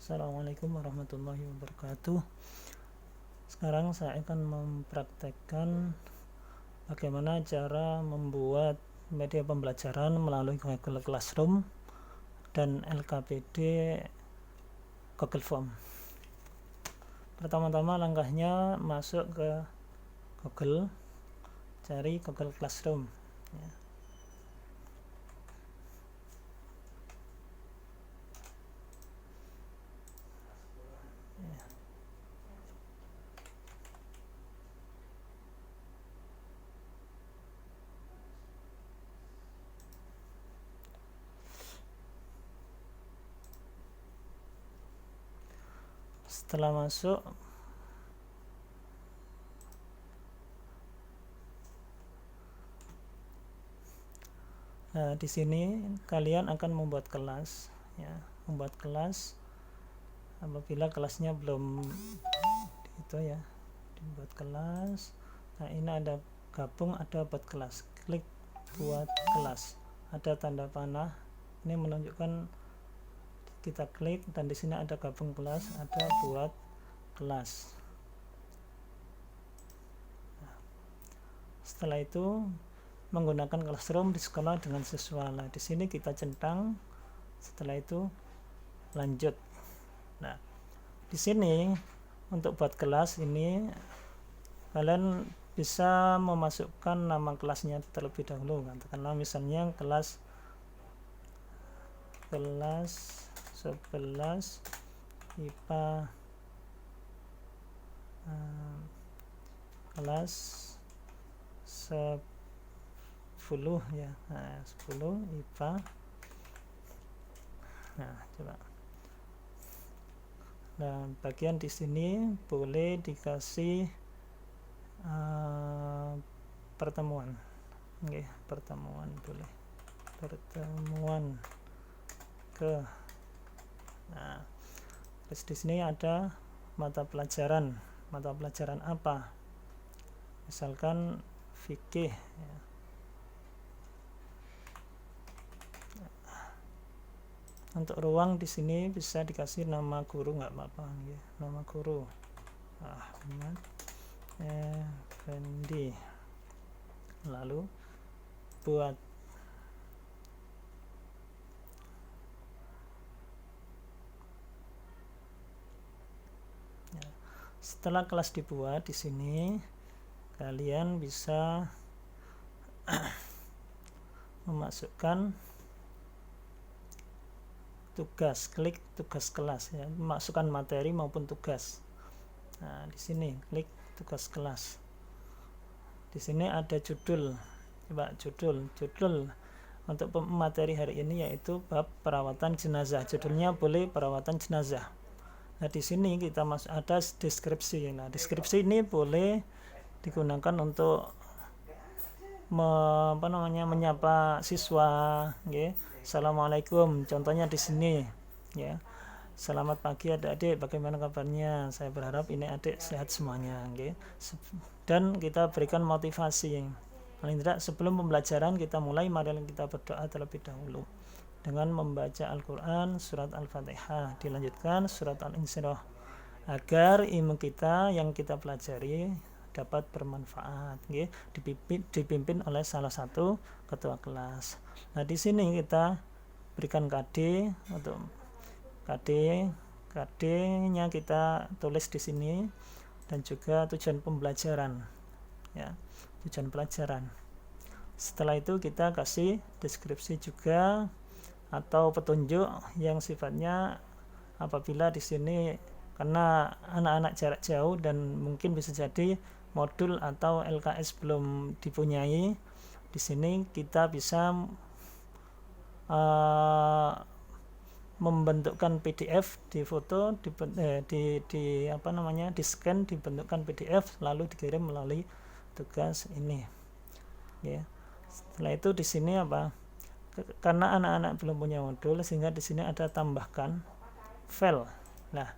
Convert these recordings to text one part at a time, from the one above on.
Assalamualaikum warahmatullahi wabarakatuh. Sekarang saya akan mempraktekkan bagaimana cara membuat media pembelajaran melalui Google Classroom dan LKPD Google Form. Pertama-tama langkahnya masuk ke Google, cari Google Classroom ya. Setelah masuk, di sini kalian akan membuat kelas ya, membuat kelas. Apabila kelasnya belum itu ya, dibuat kelas. Nah, ini ada gabung, ada buat kelas. Klik buat kelas. Ada tanda panah. Ini menunjukkan kita klik, dan di sini ada gabung kelas, ada buat kelas. Nah, setelah itu menggunakan Classroom di sekolah dengan siswa. Nah, di sini kita centang. Setelah itu lanjut. Nah, di sini untuk buat kelas ini kalian bisa memasukkan nama kelasnya terlebih dahulu. Katakanlah misalnya kelas 11 IPA kelas 10 ya. Nah, 10 IPA. Nah, coba. Nah, bagian di sini boleh dikasih pertemuan. Oke, pertemuan boleh. Pertemuan ke. Nah, terus di sini ada mata pelajaran. Mata pelajaran apa? Misalkan fikih ya. Untuk ruang di sini bisa dikasih nama guru, nggak apa-apa ya. Nama guru Ahmad Effendi. Lalu buat. Ya. Setelah kelas dibuat, di sini kalian bisa memasukkan tugas. Klik tugas kelas ya, memasukkan materi maupun tugas. Nah, di sini klik tugas kelas. Di sini ada judul. Coba judul untuk materi hari ini yaitu bab perawatan jenazah. Judulnya boleh perawatan jenazah. Nah, di sini kita ada deskripsi. Nah, deskripsi ini boleh digunakan untuk menyapa siswa, okay. Assalamualaikum, contohnya di sini ya. Selamat pagi adik-adik, bagaimana kabarnya? Saya berharap ini adik sehat semuanya, okay. Dan kita berikan motivasi. Paling tidak sebelum pembelajaran kita mulai, mari kita berdoa terlebih dahulu dengan membaca Al-Quran, surat Al-Fatihah, dilanjutkan surat Al-Insyirah, agar ilmu kita yang kita pelajari dapat bermanfaat, okay. dipimpin oleh salah satu ketua kelas. Nah, di sini kita berikan KD. Untuk KD-nya kita tulis di sini, dan juga tujuan pembelajaran ya, tujuan pelajaran. Setelah itu kita kasih deskripsi juga atau petunjuk yang sifatnya, apabila di sini karena anak-anak jarak jauh dan mungkin bisa jadi modul atau LKS belum dipunyai, di sini kita bisa membentukkan PDF di foto, di scan, dibentukkan PDF, lalu dikirim melalui tugas ini ya. Setelah itu di sini karena anak-anak belum punya modul, sehingga di sini ada tambahkan file. Nah,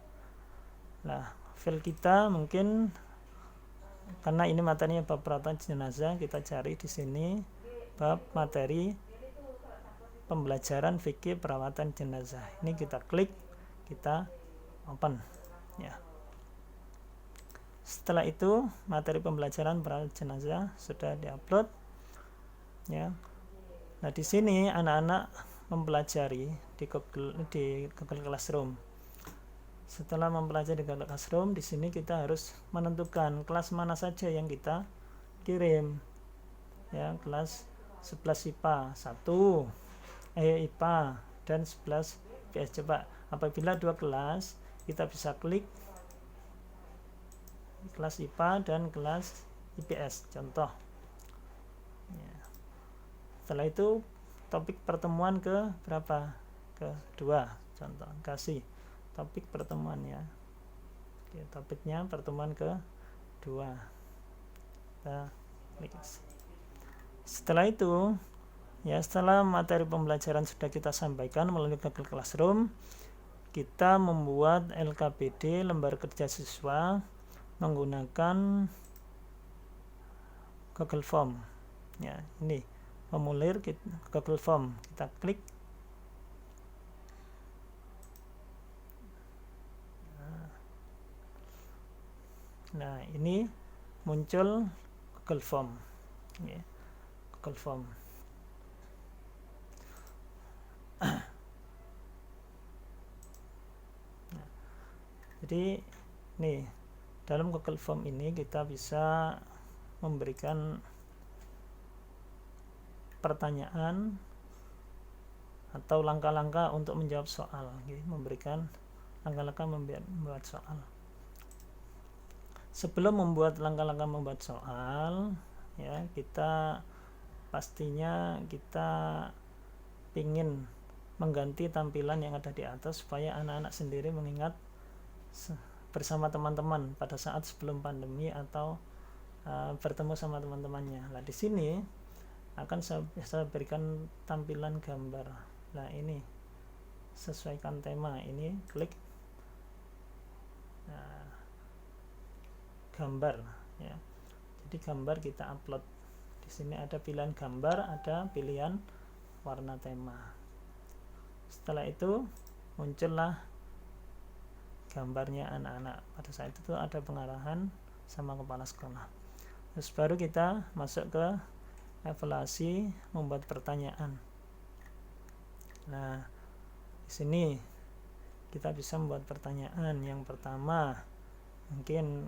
file kita mungkin karena ini materinya bab perawatan jenazah, kita cari di sini bab materi pembelajaran fikih perawatan jenazah. Ini kita klik, kita open ya. Setelah itu materi pembelajaran perawat jenazah sudah diupload ya. Nah di sini anak-anak mempelajari di Google Classroom. Setelah mempelajari di Google Classroom, di sini kita harus menentukan kelas mana saja yang kita kirim ya, kelas 11 IPA 1 IPA dan 11 IPS. Coba apabila dua kelas, kita bisa klik kelas IPA dan kelas IPS contoh ya. Setelah itu topik pertemuan ke berapa? Kedua contoh, kasih topik pertemuan ya. Oke, topiknya pertemuan kedua, kita klik. Setelah itu ya, setelah materi pembelajaran sudah kita sampaikan melalui Google Classroom, kita membuat LKPD lembar kerja siswa menggunakan Google Form ya. Ini formulir Google Form, kita klik. Nah ini muncul Google Form ya. Google Form. Nah, jadi nih dalam Google Form ini kita bisa memberikan pertanyaan atau langkah-langkah untuk menjawab soal, memberikan langkah-langkah membuat soal. Sebelum membuat langkah-langkah membuat soal ya, kita pastinya kita ingin mengganti tampilan yang ada di atas supaya anak-anak sendiri mengingat bersama teman-teman pada saat sebelum pandemi atau bertemu sama teman-temannya. Nah di sini akan saya berikan tampilan gambar. Nah ini sesuaikan tema, ini klik gambar ya. Jadi gambar kita upload. Di sini ada pilihan gambar, ada pilihan warna tema. Setelah itu muncullah gambarnya anak-anak. Pada saat itu ada pengarahan sama kepala sekolah. Terus baru kita masuk ke evaluasi membuat pertanyaan. Nah, di sini kita bisa membuat pertanyaan. Yang pertama mungkin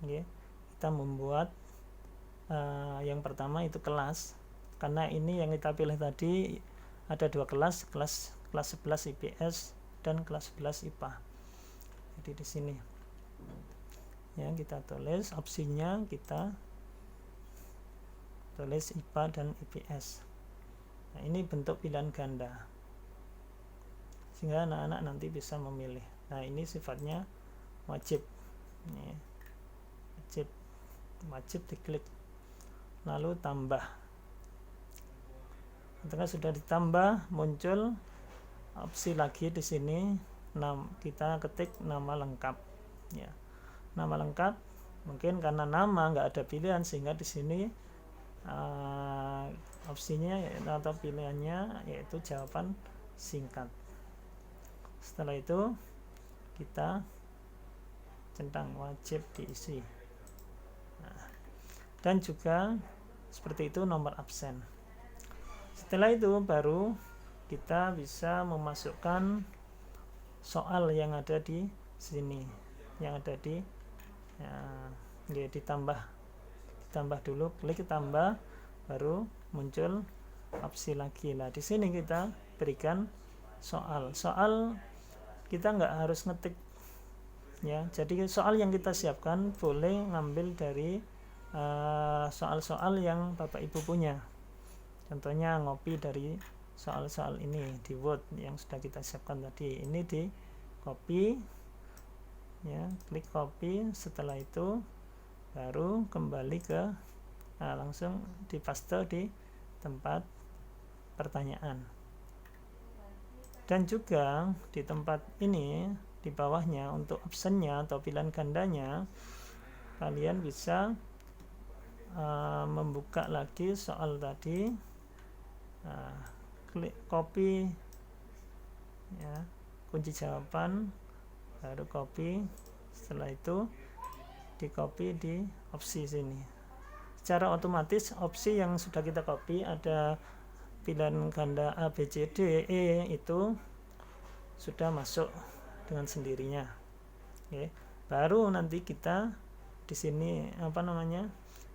kita membuat yang pertama itu kelas, karena ini yang kita pilih tadi ada dua kelas 11 IPS dan kelas 11 IPA. Jadi di sini ya kita tulis opsinya, kita tulis IPA dan IPS. Nah ini bentuk pilihan ganda sehingga anak-anak nanti bisa memilih. Nah ini sifatnya wajib ya. Wajib diklik lalu tambah. Ketika sudah ditambah muncul opsi lagi di sini, kita ketik nama lengkap ya. Nama lengkap mungkin karena nama nggak ada pilihan sehingga di sini opsinya atau pilihannya yaitu jawaban singkat. Setelah itu kita centang wajib diisi. Dan juga seperti itu nomor absen. Setelah itu baru kita bisa memasukkan soal yang ada di sini, yang ada di ya, ditambah dulu, klik tambah, baru muncul opsi lagi. Nah di sini kita berikan soal kita nggak harus ngetik ya. Jadi soal yang kita siapkan boleh ngambil dari soal-soal yang Bapak Ibu punya. Contohnya ngopi dari soal-soal ini di Word yang sudah kita siapkan tadi. Ini di copy ya, klik copy. Setelah itu baru kembali ke langsung dipaste di tempat pertanyaan. Dan juga di tempat ini di bawahnya untuk optionnya atau pilihan gandanya, kalian bisa membuka lagi soal tadi, klik copy kunci jawaban, baru copy. Setelah itu di copy di opsi sini. Secara otomatis opsi yang sudah kita copy ada pilihan ganda A, B, C, D, E itu sudah masuk dengan sendirinya. Oke. Baru nanti kita di sini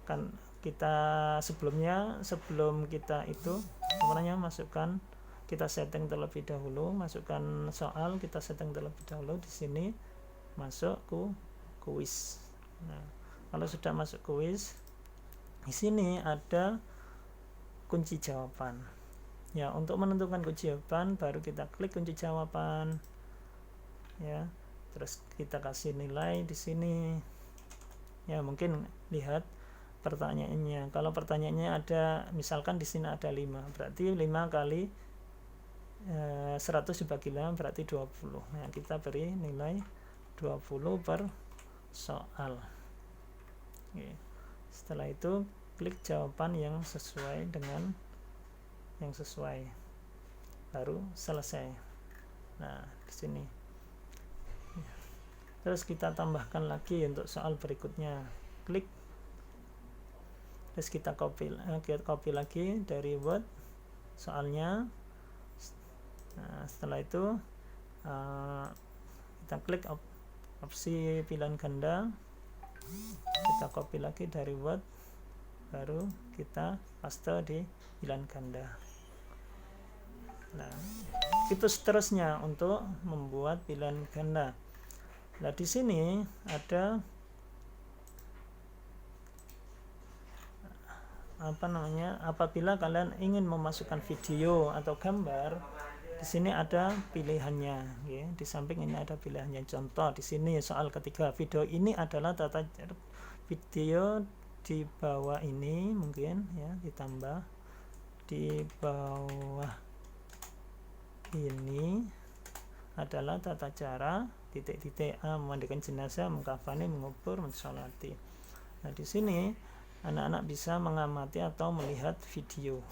kan kita sebelum kita itu masukkan, kita setting terlebih dahulu, masukkan soal, kita setting terlebih dahulu di sini, masuk ke kuis. Nah, kalau sudah masuk kuis, di sini ada kunci jawaban. Ya, untuk menentukan kunci jawaban baru kita klik kunci jawaban. Ya, terus kita kasih nilai di sini. Ya, mungkin lihat pertanyaannya. Kalau pertanyaannya ada, misalkan di sini ada 5, berarti 5 kali 100 dibagi 5 berarti 20. Nah, kita beri nilai 20 per soal. Oke. Setelah itu klik jawaban yang sesuai dengan yang sesuai, baru selesai. Nah, di sini terus kita tambahkan lagi untuk soal berikutnya, klik, terus kita copy lagi dari Word soalnya. Nah, setelah itu kita klik opsi pilihan ganda, kita copy lagi dari Word, baru kita paste di pilihan ganda. Nah, itu seterusnya untuk membuat pilihan ganda. Nah, di sini ada apabila kalian ingin memasukkan video atau gambar, di sini ada pilihannya, ya. Di samping ini ada pilihannya. Contoh di sini soal ketiga, video ini adalah tata cara video di bawah ini, mungkin ya ditambah di bawah ini adalah tata cara titik-titik A memandikan jenazah, mengkafani, mengubur, mensolati. Nah, di sini anak-anak bisa mengamati atau melihat video.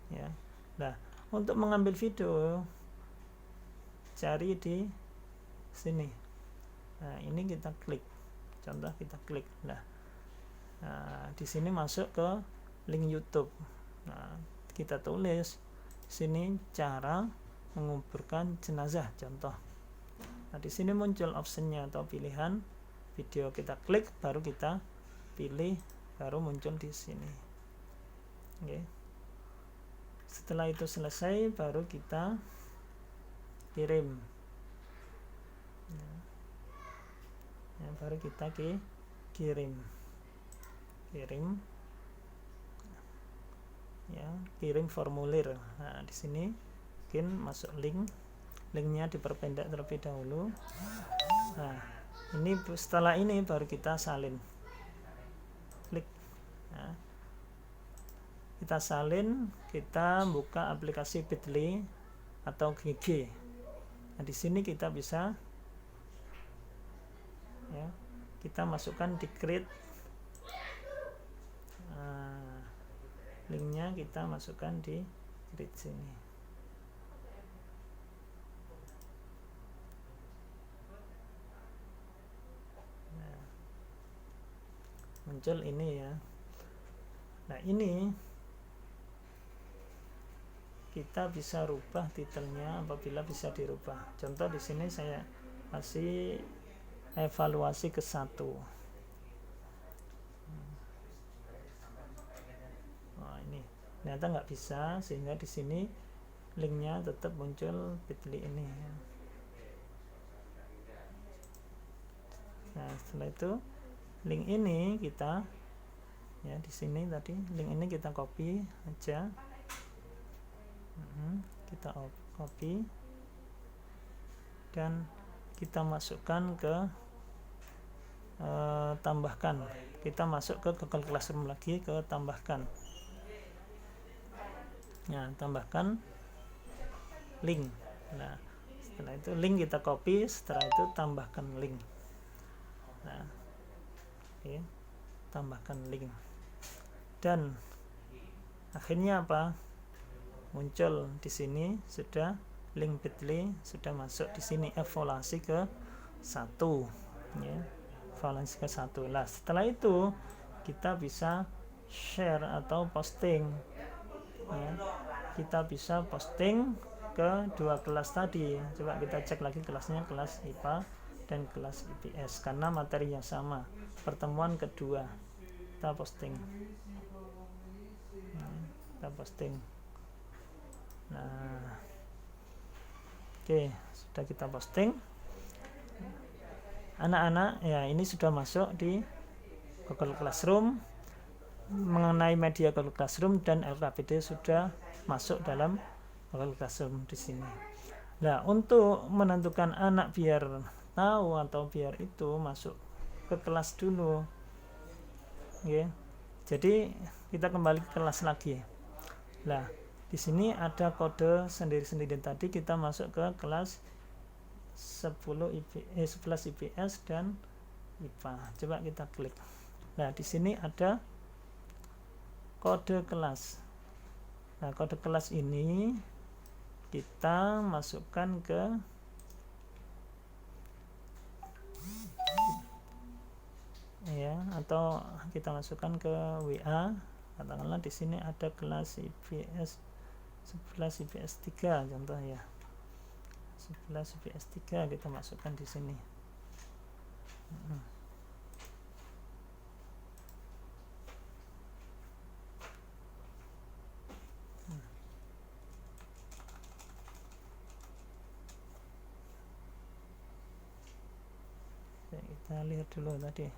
Ya. Nah, untuk mengambil video cari di sini. Nah, ini kita klik. Contoh kita klik. Nah, di sini masuk ke link YouTube. Nah, kita tulis sini cara menguburkan jenazah, contoh. Nah, di sini muncul optionnya atau pilihan video, kita klik, baru kita pilih, baru muncul di sini. Oke. Setelah itu selesai, baru kita kirim. Ya, baru kita kirim. Ya, kirim formulir. Nah, di sini mungkin masuk linknya diperpendek terlebih dahulu. Nah, ini setelah ini baru kita salin, klik. Nah, kita salin, kita buka aplikasi Bitly atau GG. Nah, di sini kita bisa, ya, kita masukkan di create. Linknya kita masukkan di grid sini. Nah, muncul ini ya. Nah, ini kita bisa rubah titelnya apabila bisa dirubah. Contoh di sini saya kasih evaluasi ke-1. Ternyata nggak bisa, sehingga di sini linknya tetap muncul Bitly ini. Nah, setelah itu link ini kita, ya di sini tadi link ini kita copy aja, kita copy dan kita masukkan ke tambahkan. Kita masuk ke Google Classroom lagi, ke tambahkan. Nah, tambahkan link. Nah, setelah itu link kita copy, setelah itu tambahkan link. Nah, oke, tambahkan link. Dan akhirnya apa? Muncul di sini sudah link bit.ly sudah masuk di sini evaluasi ke 1 ya, evaluasi ke 1. Lah setelah itu kita bisa share atau posting ya. Kita bisa posting ke 2 kelas tadi. Coba kita cek lagi kelasnya, kelas IPA dan kelas IPS, karena materi yang sama. Pertemuan kedua kita posting kita posting. Nah oke, sudah kita posting. Anak-anak ya ini sudah masuk di Google Classroom. Mengenai media Google Classroom dan LKPD sudah masuk dalam Google Classroom di sini. Nah, untuk menentukan anak biar tahu atau biar itu masuk ke kelas dulu. Oke. Jadi kita kembali ke kelas lagi. Nah, di sini ada kode sendiri-sendiri. Tadi kita masuk ke kelas 11 IPS dan IPA. Coba kita klik. Nah, di sini ada kode kelas. Nah, kode kelas ini kita masukkan ke ya, atau kita masukkan ke WA. Katakanlah di sini ada kelas IPS 11 IPS 3 contoh ya. 11 IPS 3 kita masukkan di sini. Kita lihat dulu tadi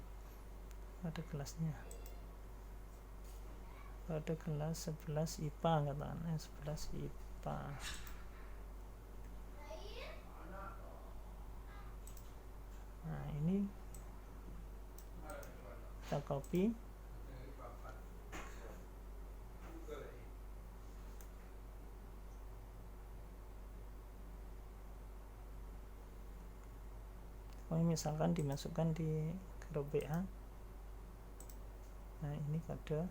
ada kelasnya, ada kelas 11 IPA katakannya 11 IPA. Nah ini kita copy, misalkan dimasukkan di grup WA. Nah ini kode,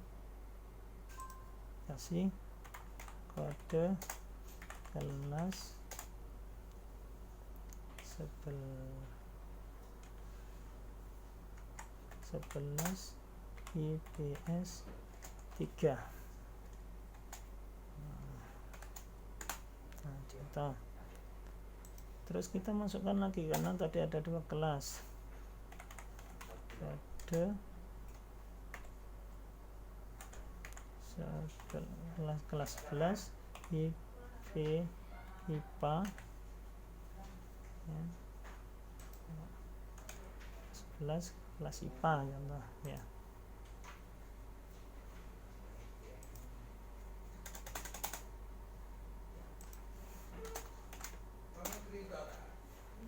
kasih kode kelas 11 IPS 3. Nah contoh. Terus kita masukkan lagi karena tadi ada 2 kelas. Kode kelas 11 IPA ya. 11 kelas IPA contoh ya.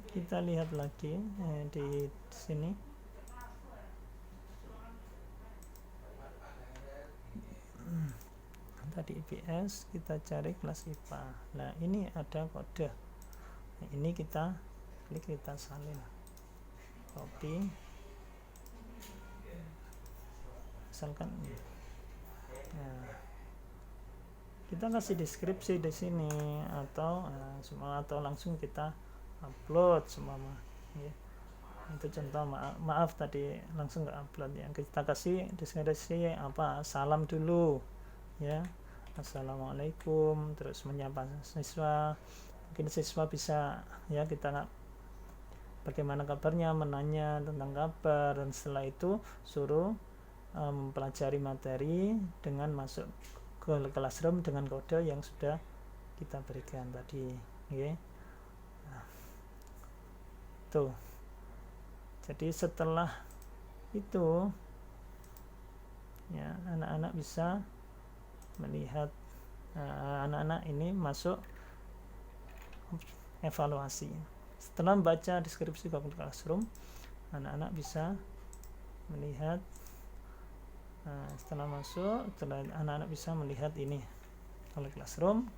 Kita lihat lagi di sini. Tadi IPS, kita cari kelas IPA. Nah ini ada kode. Nah, ini kita klik, kita salin, copy, misalkan nah, kita kasih deskripsi di sini atau semua, atau langsung kita upload semua ya. Itu contoh, maaf tadi langsung nggak upload ya. Kita kasih deskripsi apa, salam dulu ya, assalamualaikum, terus menyapa siswa. Mungkin siswa bisa ya, kita bagaimana kabarnya, menanya tentang kabar, dan setelah itu suruh mempelajari materi dengan masuk ke Classroom dengan kode yang sudah kita berikan tadi ya. Nah, tuh. Jadi setelah itu ya, anak-anak bisa melihat anak-anak ini masuk evaluasi. Setelah membaca deskripsi Google Classroom, anak-anak bisa melihat setelah masuk, anak-anak bisa melihat ini Google Classroom.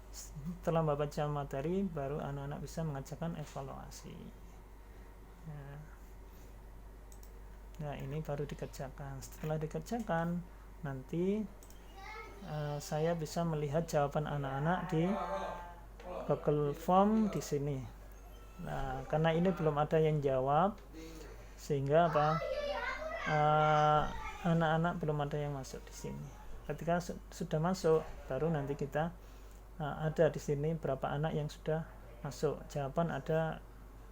Setelah membaca materi, baru anak-anak bisa mengerjakan evaluasi. Nah ini baru dikerjakan. Setelah dikerjakan, nanti saya bisa melihat jawaban anak-anak di Google Form di sini. Nah, karena ini belum ada yang jawab, sehingga anak-anak belum ada yang masuk di sini. Ketika sudah masuk, baru nanti kita ada di sini berapa anak yang sudah masuk. Jawaban ada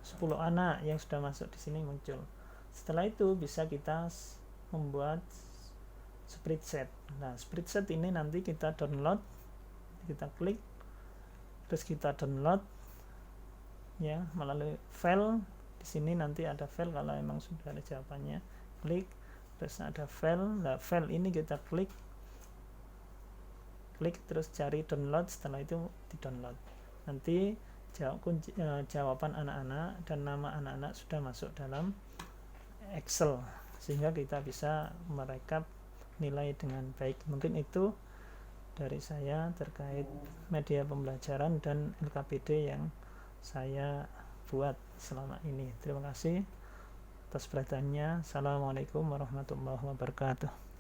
10 anak yang sudah masuk di sini muncul. Setelah itu bisa kita membuat spreadsheet. Nah, spreadsheet ini nanti kita download, kita klik, terus kita download ya melalui file. Di sini nanti ada file kalau memang sudah ada jawabannya, klik, terus ada file. Nah, file ini kita klik terus cari download, setelah itu di download. Nanti jawaban anak-anak dan nama anak-anak sudah masuk dalam Excel, sehingga kita bisa merekap nilai dengan baik. Mungkin itu dari saya terkait media pembelajaran dan LKPD yang saya buat selama ini. Terima kasih atas perhatiannya. Assalamualaikum warahmatullahi wabarakatuh.